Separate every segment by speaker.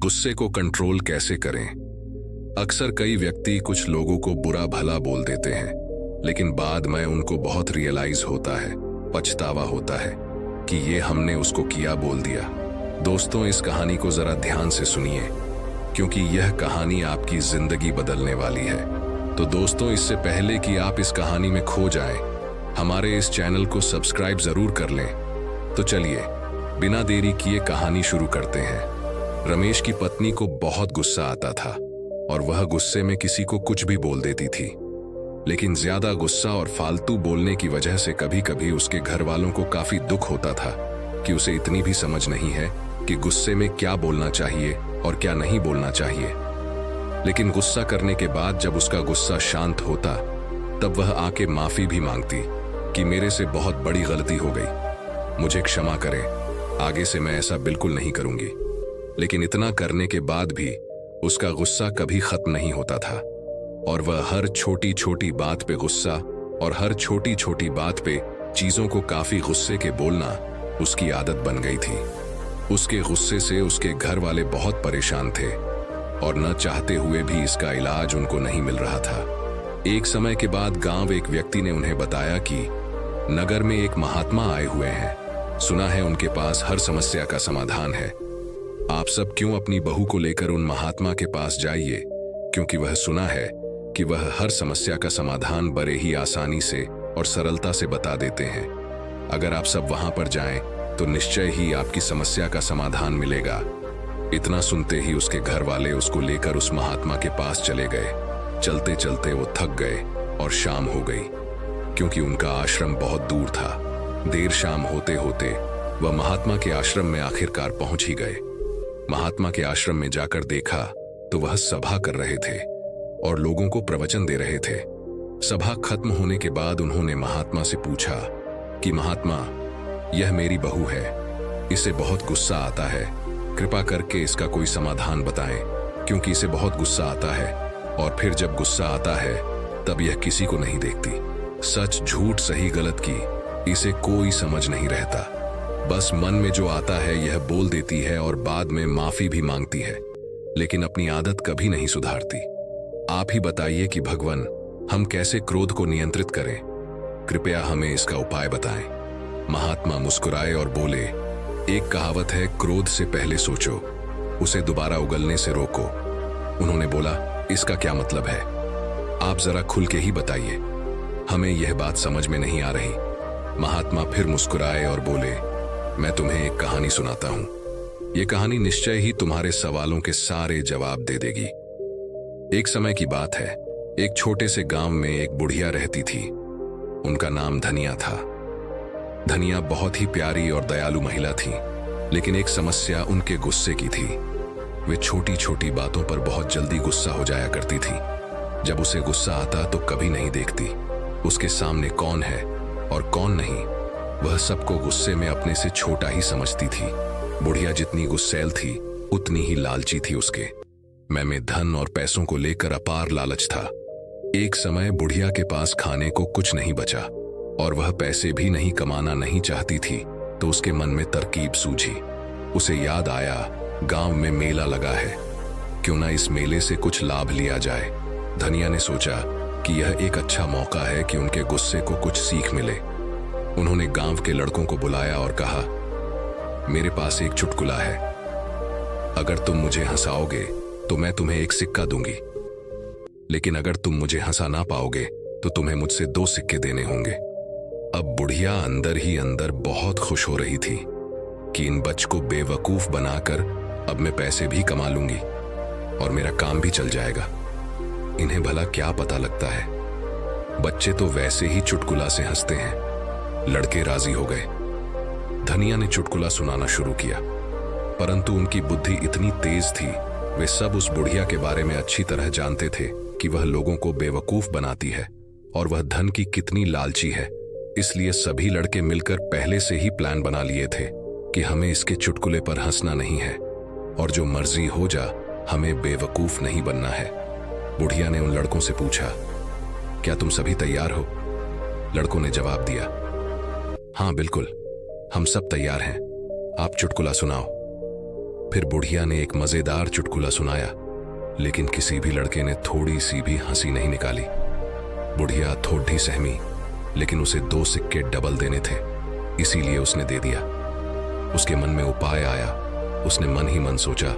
Speaker 1: गुस्से को कंट्रोल कैसे करें। अक्सर कई व्यक्ति कुछ लोगों को बुरा भला बोल देते हैं, लेकिन बाद में उनको बहुत रियलाइज होता है, पछतावा होता है कि ये हमने उसको किया बोल दिया। दोस्तों, इस कहानी को जरा ध्यान से सुनिए, क्योंकि यह कहानी आपकी जिंदगी बदलने वाली है। तो दोस्तों, इससे पहले कि आप इस कहानी में खो जाएं, हमारे इस चैनल को सब्सक्राइब जरूर कर लें। तो चलिए बिना देरी किए कहानी शुरू करते हैं। रमेश की पत्नी को बहुत गुस्सा आता था और वह गुस्से में किसी को कुछ भी बोल देती थी, लेकिन ज्यादा गुस्सा और फालतू बोलने की वजह से कभी कभी उसके घर वालों को काफी दुख होता था कि उसे इतनी भी समझ नहीं है कि गुस्से में क्या बोलना चाहिए और क्या नहीं बोलना चाहिए। लेकिन गुस्सा करने के बाद जब उसका गुस्सा शांत होता, तब वह आके माफी भी मांगती कि मेरे से बहुत बड़ी गलती हो गई, मुझे क्षमा करें, आगे से मैं ऐसा बिल्कुल नहीं करूंगी। लेकिन इतना करने के बाद भी उसका गुस्सा कभी खत्म नहीं होता था और वह हर छोटी छोटी बात पे गुस्सा और हर छोटी छोटी बात पे चीजों को काफी गुस्से के बोलना उसकी आदत बन गई थी। उसके गुस्से से उसके घर वाले बहुत परेशान थे और न चाहते हुए भी इसका इलाज उनको नहीं मिल रहा था। एक समय के बाद गांव एक व्यक्ति ने उन्हें बताया कि नगर में एक महात्मा आए हुए हैं, सुना है उनके पास हर समस्या का समाधान है। आप सब क्यों अपनी बहू को लेकर उन महात्मा के पास जाइए, क्योंकि वह सुना है कि वह हर समस्या का समाधान बड़े ही आसानी से और सरलता से बता देते हैं। अगर आप सब वहां पर जाएं तो निश्चय ही आपकी समस्या का समाधान मिलेगा। इतना सुनते ही उसके घर वाले उसको लेकर उस महात्मा के पास चले गए। चलते चलते वो थक गए और शाम हो गई, क्योंकि उनका आश्रम बहुत दूर था। देर शाम होते होते वह महात्मा के आश्रम में आखिरकार पहुंच ही गए। महात्मा के आश्रम में जाकर देखा तो वह सभा कर रहे थे और लोगों को प्रवचन दे रहे थे। सभा खत्म होने के बाद उन्होंने महात्मा से पूछा कि महात्मा, यह मेरी बहू है, इसे बहुत गुस्सा आता है, कृपा करके इसका कोई समाधान बताएं, क्योंकि इसे बहुत गुस्सा आता है और फिर जब गुस्सा आता है तब यह किसी को नहीं देखती। सच झूठ सही गलत की इसे कोई समझ नहीं रहता, बस मन में जो आता है यह बोल देती है और बाद में माफी भी मांगती है, लेकिन अपनी आदत कभी नहीं सुधारती। आप ही बताइए कि भगवान, हम कैसे क्रोध को नियंत्रित करें? कृपया हमें इसका उपाय बताएं। महात्मा मुस्कुराए और बोले, एक कहावत है, क्रोध से पहले सोचो, उसे दोबारा उगलने से रोको। उन्होंने बोला, इसका क्या मतलब है? आप जरा खुल के ही बताइए, हमें यह बात समझ में नहीं आ रही। महात्मा फिर मुस्कुराए और बोले, मैं तुम्हें एक कहानी सुनाता हूं। यह कहानी निश्चय ही तुम्हारे सवालों के सारे जवाब दे देगी। एक समय की बात है, एक छोटे से गांव में एक बुढ़िया रहती थी। उनका नाम धनिया था। धनिया बहुत ही प्यारी और दयालु महिला थी, लेकिन एक समस्या उनके गुस्से की थी। वे छोटी छोटी बातों पर बहुत जल्दी गुस्सा हो जाया करती थी। जब उसे गुस्सा आता तो कभी नहीं देखती उसके सामने कौन है और कौन नहीं। वह सबको गुस्से में अपने से छोटा ही समझती थी। बुढ़िया जितनी गुस्सैल थी उतनी ही लालची थी। उसके मैं में धन और पैसों को लेकर अपार लालच था। एक समय बुढ़िया के पास खाने को कुछ नहीं बचा और वह पैसे भी नहीं कमाना नहीं चाहती थी, तो उसके मन में तरकीब सूझी। उसे याद आया, गांव में मेला लगा है, क्यों ना इस मेले से कुछ लाभ लिया जाए। धनिया ने सोचा कि यह एक अच्छा मौका है कि उनके गुस्से को कुछ सीख मिले। उन्होंने गांव के लड़कों को बुलाया और कहा, मेरे पास एक चुटकुला है, अगर तुम मुझे हंसाओगे तो मैं तुम्हें एक सिक्का दूंगी, लेकिन अगर तुम मुझे हंसा ना पाओगे तो तुम्हें मुझसे 2 सिक्के देने होंगे। अब बुढ़िया अंदर ही अंदर बहुत खुश हो रही थी कि इन बच्चों को बेवकूफ बनाकर अब मैं पैसे भी कमा लूंगी और मेरा काम भी चल जाएगा। इन्हें भला क्या पता लगता है, बच्चे तो वैसे ही चुटकुला से हंसते हैं। लड़के राजी हो गए। धनिया ने चुटकुला सुनाना शुरू किया, परंतु उनकी बुद्धि इतनी तेज थी, वे सब उस बुढ़िया के बारे में अच्छी तरह जानते थे कि वह लोगों को बेवकूफ बनाती है और वह धन की कितनी लालची है। इसलिए सभी लड़के मिलकर पहले से ही प्लान बना लिए थे कि हमें इसके चुटकुले पर हंसना नहीं है और जो मर्जी हो जा, हमें बेवकूफ नहीं बनना है। बुढ़िया ने उन लड़कों से पूछा, क्या तुम सभी तैयार हो? लड़कों ने जवाब दिया, हाँ बिल्कुल, हम सब तैयार हैं, आप चुटकुला सुनाओ। फिर बुढ़िया ने एक मजेदार चुटकुला सुनाया, लेकिन किसी भी लड़के ने थोड़ी सी भी हंसी नहीं निकाली। बुढ़िया थोड़ी सहमी, लेकिन उसे 2 सिक्के डबल देने थे, इसीलिए उसने दे दिया। उसके मन में उपाय आया। उसने मन ही मन सोचा,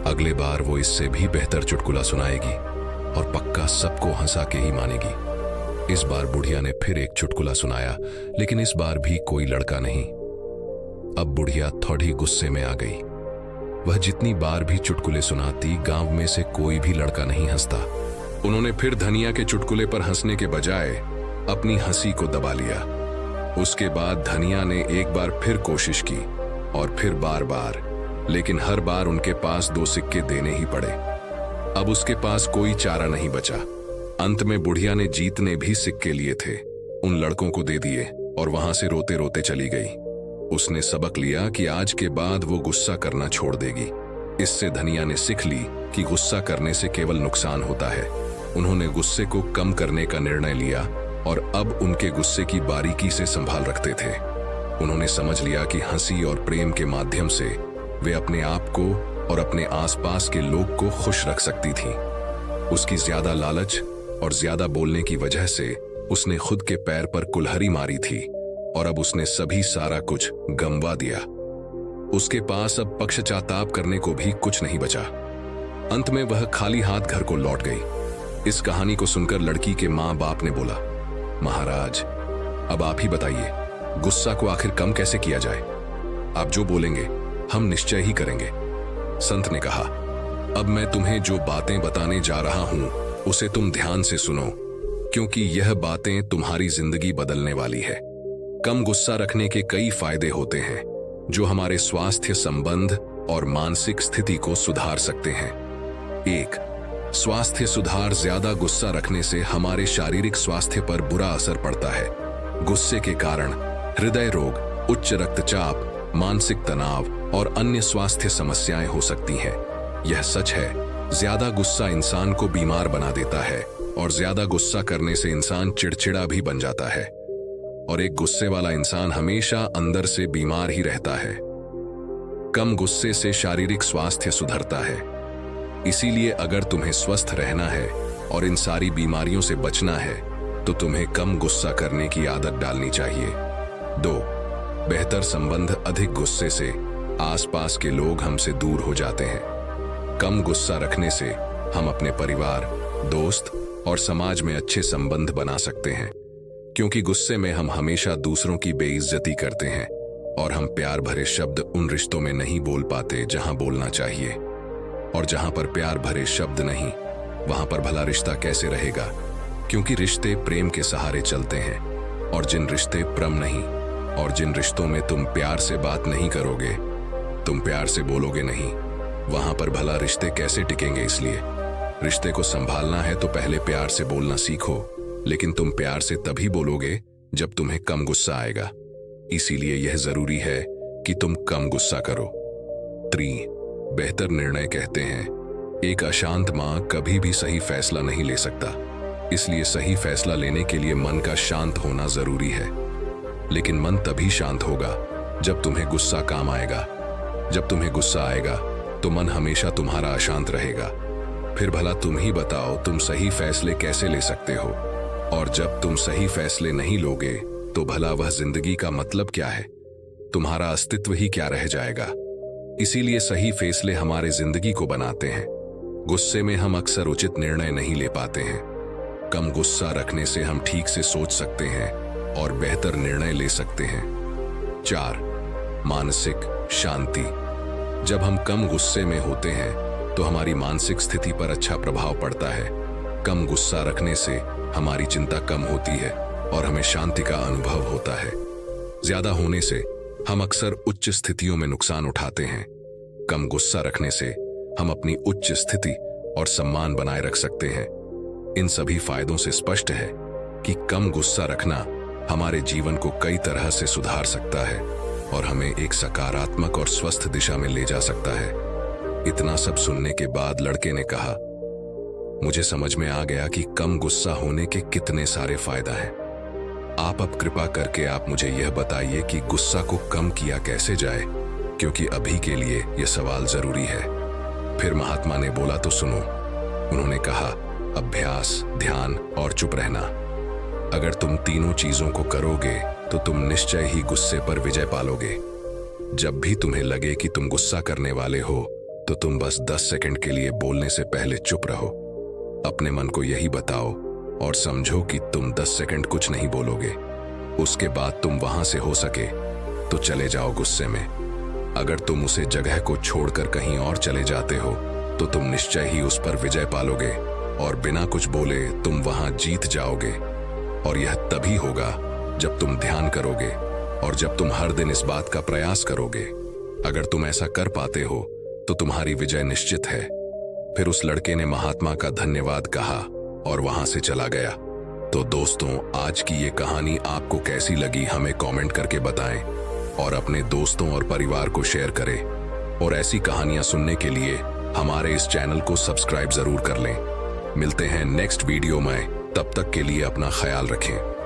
Speaker 1: अगले बार वो इससे भी बेहतर चुटकुला सुनाएगी और पक्का सबको हंसा के ही मानेगी। इस बार बुढ़िया ने फिर एक चुटकुला सुनाया, लेकिन इस बार भी कोई लड़का नहीं। अब बुढ़िया थोड़ी गुस्से में आ गई। वह जितनी बार भी चुटकुले सुनाती, गांव में से कोई भी लड़का नहीं हंसता। उन्होंने फिर धनिया के चुटकुले पर हंसने के बजाय अपनी हंसी को दबा लिया। उसके बाद धनिया ने एक बार फिर कोशिश की और फिर बार बार, लेकिन हर बार उनके पास 2 सिक्के देने ही पड़े। अब उसके पास कोई चारा नहीं बचा। अंत में बुढ़िया ने जीतने भी सिक्के लिए थे, उन लड़कों को दे दिए और वहां से रोते रोते चली गई। उसने सबक लिया कि आज के बाद वो गुस्सा करना छोड़ देगी। इससे धनिया ने सीख ली कि गुस्सा करने से केवल नुकसान होता है। उन्होंने गुस्से को कम करने का निर्णय लिया और अब उनके गुस्से की बारीकी से संभाल रखते थे। उन्होंने समझ लिया कि हंसी और प्रेम के माध्यम से वे अपने आप को और अपने आसपास के लोग को खुश रख सकती थीं। उसकी ज्यादा लालच और ज्यादा बोलने की वजह से उसने खुद के पैर पर कुल्हाड़ी मारी थी और अब उसने सभी सारा कुछ गंवा दिया। उसके पास अब पक्षचाताप करने को भी कुछ नहीं बचा। अंत में वह खाली हाथ घर को लौट गई। इस कहानी को सुनकर लड़की के माँ बाप ने बोला, महाराज, अब आप ही बताइए, गुस्सा को आखिर कम कैसे किया जाए? आप जो बोलेंगे हम निश्चय ही करेंगे। संत ने कहा, अब मैं तुम्हें जो बातें बताने जा रहा हूं उसे तुम ध्यान से सुनो, क्योंकि यह बातें तुम्हारी जिंदगी बदलने वाली है। कम गुस्सा रखने के कई फायदे होते हैं जो हमारे स्वास्थ्य, संबंध और मानसिक स्थिति को सुधार सकते हैं। 1. स्वास्थ्य सुधार। ज्यादा गुस्सा रखने से हमारे शारीरिक स्वास्थ्य पर बुरा असर पड़ता है। गुस्से के कारण हृदय रोग, उच्च रक्तचाप, मानसिक तनाव और अन्य स्वास्थ्य समस्याएं हो सकती हैं। यह सच है, ज्यादा गुस्सा इंसान को बीमार बना देता है और ज्यादा गुस्सा करने से इंसान चिड़चिड़ा भी बन जाता है और एक गुस्से वाला इंसान हमेशा अंदर से बीमार ही रहता है। कम गुस्से से शारीरिक स्वास्थ्य सुधरता है। इसीलिए अगर तुम्हें स्वस्थ रहना है और इन सारी बीमारियों से बचना है तो तुम्हें कम गुस्सा करने की आदत डालनी चाहिए। 2. बेहतर संबंध। अधिक गुस्से से आसपास के लोग हमसे दूर हो जाते हैं। कम गुस्सा रखने से हम अपने परिवार, दोस्त और समाज में अच्छे संबंध बना सकते हैं, क्योंकि गुस्से में हम हमेशा दूसरों की बेइज्जती करते हैं और हम प्यार भरे शब्द उन रिश्तों में नहीं बोल पाते जहां बोलना चाहिए। और जहां पर प्यार भरे शब्द नहीं, वहां पर भला रिश्ता कैसे रहेगा? क्योंकि रिश्ते प्रेम के सहारे चलते हैं और जिन रिश्ते प्रेम नहीं और जिन रिश्तों में तुम प्यार से बात नहीं करोगे, तुम प्यार से बोलोगे नहीं, वहां पर भला रिश्ते कैसे टिकेंगे? इसलिए रिश्ते को संभालना है तो पहले प्यार से बोलना सीखो, लेकिन तुम प्यार से तभी बोलोगे जब तुम्हें कम गुस्सा आएगा। इसीलिए यह जरूरी है कि तुम कम गुस्सा करो। 3. बेहतर निर्णय। कहते हैं, एक अशांत मां कभी भी सही फैसला नहीं ले सकता, इसलिए सही फैसला लेने के लिए मन का शांत होना जरूरी है। लेकिन मन तभी शांत होगा जब तुम्हें गुस्सा काम आएगा। जब तुम्हें गुस्सा आएगा तो मन हमेशा तुम्हारा अशांत रहेगा। फिर भला तुम ही बताओ, तुम सही फैसले कैसे ले सकते हो? और जब तुम सही फैसले नहीं लोगे तो भला वह जिंदगी का मतलब क्या है? तुम्हारा अस्तित्व ही क्या रह जाएगा? इसीलिए सही फैसले हमारे जिंदगी को बनाते हैं। गुस्से में हम अक्सर उचित निर्णय नहीं ले पाते हैं। कम गुस्सा रखने से हम ठीक से सोच सकते हैं और बेहतर निर्णय ले सकते हैं। 4. मानसिक शांति। जब हम कम गुस्से में होते हैं तो हमारी मानसिक स्थिति पर अच्छा प्रभाव पड़ता है। कम गुस्सा रखने से हमारी चिंता कम होती है और हमें शांति का अनुभव होता है। ज्यादा होने से हम अक्सर उच्च स्थितियों में नुकसान उठाते हैं। कम गुस्सा रखने से हम अपनी उच्च स्थिति और सम्मान बनाए रख सकते हैं। इन सभी फायदों से स्पष्ट है कि कम गुस्सा रखना हमारे जीवन को कई तरह से सुधार सकता है और हमें एक सकारात्मक और स्वस्थ दिशा में ले जा सकता है। इतना सब सुनने के बाद लड़के ने कहा, मुझे समझ में आ गया कि कम गुस्सा होने के कितने सारे फायदा हैं। आप अब कृपा करके आप मुझे यह बताइए कि गुस्सा को कम किया कैसे जाए क्योंकि अभी के लिए यह सवाल जरूरी है। फिर महात्मा ने बोला, तो सुनो। उन्होंने कहा, अभ्यास, ध्यान और चुप रहना। अगर तुम तीनों चीजों को करोगे तो तुम निश्चय ही गुस्से पर विजय पालोगे। जब भी तुम्हें लगे कि तुम गुस्सा करने वाले हो तो तुम बस 10 सेकंड के लिए बोलने से पहले चुप रहो। अपने मन को यही बताओ और समझो कि तुम 10 सेकंड कुछ नहीं बोलोगे। उसके बाद तुम वहां से हो सके तो चले जाओ गुस्से में। अगर तुम उसे जगह को छोड़कर कहीं और चले जाते हो तो तुम निश्चय ही उस पर विजय पालोगे और बिना कुछ बोले तुम वहां जीत जाओगे। और यह तभी होगा जब तुम ध्यान करोगे और जब तुम हर दिन इस बात का प्रयास करोगे। अगर तुम ऐसा कर पाते हो तो तुम्हारी विजय निश्चित है। फिर उस लड़के ने महात्मा का धन्यवाद कहा और वहां से चला गया। तो दोस्तों, आज की ये कहानी आपको कैसी लगी हमें कमेंट करके बताएं और अपने दोस्तों और परिवार को शेयर करें। और ऐसी कहानियां सुनने के लिए हमारे इस चैनल को सब्सक्राइब जरूर कर लें। मिलते हैं नेक्स्ट वीडियो में, तब तक के लिए अपना ख्याल रखें।